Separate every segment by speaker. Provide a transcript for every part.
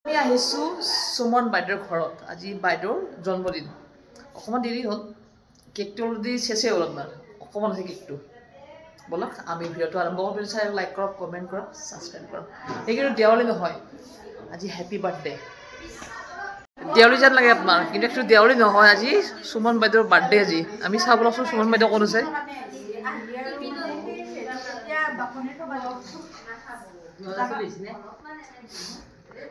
Speaker 1: আমি আহিছোঁ সুমন বাইদেউৰ ঘৰত। আজি বাইদেউৰ জন্মদিন। অকণমান দেৰি হ'ল, কেকটো অলৰেডি চেচে হ'ল আপোনাৰ, অকণমান আছে কেকটো। ব'লক আমি ভিডিঅ'টো আৰম্ভ কৰিব চাই লাইক কৰক, কমেণ্ট কৰক, ছাবস্ক্ৰাইব কৰক। এই কিন্তু দেৱালী নহয়, আজি হেপী বাৰ্থডে। দেৱালী যেন লাগে আপোনাৰ, কিন্তু একচুৱেলি দেৱালী নহয়, আজি সুমন বাইদেউৰ বাৰ্থডে আজি। আমি চাব লাগছোঁ সুমন বাইদেউ ক'ত আছে।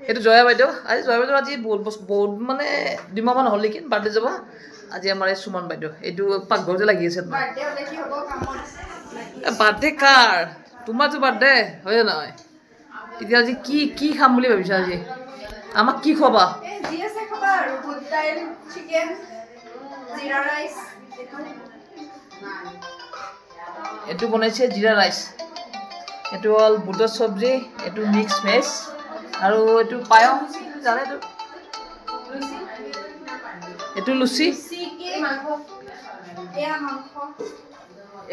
Speaker 1: এইটো জয়া বাইদেউ। আজি জয়া বাইদেউ আজি বহুত মানে 2 মাহমান হ'ল নেকি বাৰ্থডে যাব। আজি আমাৰ এই সুমন বাইদেউ, এইটো পাকঘৰতে লাগি আছে। বাৰ্থডে কাৰ? তোমাৰতো বাৰ্থডে হয় নহয়? এতিয়া আজি কি খাম বুলি ভাবিছা? আজি আমাক কি খুৱাবা? এইটো বনাইছে জিৰা ৰাইচ, এইটো হ'ল বুটৰ চব্জি, এইটো মিক্স ভেজ, আৰু এইটো পায়স জানে। এইটো লুচি,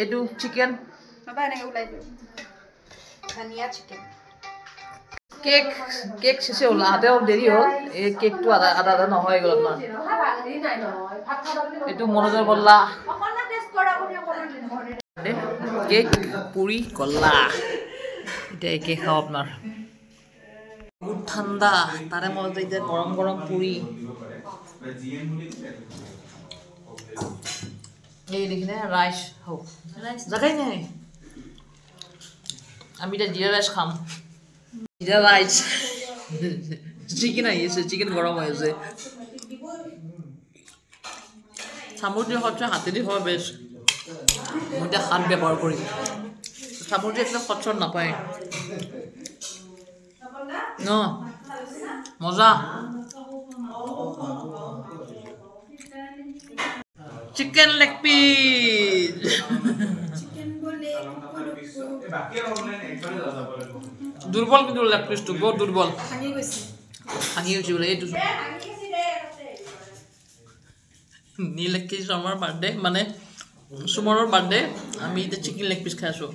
Speaker 1: এইটো চিকেন, কেক চেচে হ'ল, আহোঁতে দেৰি হ'ল। এই কেকটো আধা নহয় গ'ল আপোনাৰ। এইটো মনোজৰ গল্লা, কেক পুৰি গল্লা। এতিয়া একে খাওঁ আপোনাৰ, বহুত ঠাণ্ডা, তাৰে মাজতে এতিয়া গৰম গৰম পুৰি। এই দেখিনে ৰাইচ হওক জাগাই নাই। আমি এতিয়া জিৰা ৰাইচ খাম। জিৰা ৰাইচ, চিকেন আহি আছে, চিকেন গৰম হৈ আছে। চামুচ দি খোৱাতছে হাতেদি খোৱা বেষ্ট। মই এতিয়া হাত ব্যৱহাৰ কৰিম, চামুচ দি একদম খট নাপায় ন, মজা। চিকেন লেগ পিস, দুৰ্বল কিন্তু লেগ পিচটো বহুত দুৰ্বল, ভাঙি গৈছে বোলে। এইটো নীল লেগ পিচ আমাৰ বাৰ্থডে, মানে সুমনৰ বাৰ্থডে, আমি এতিয়া চিকেন লেগ পিচ খাই আছোঁ।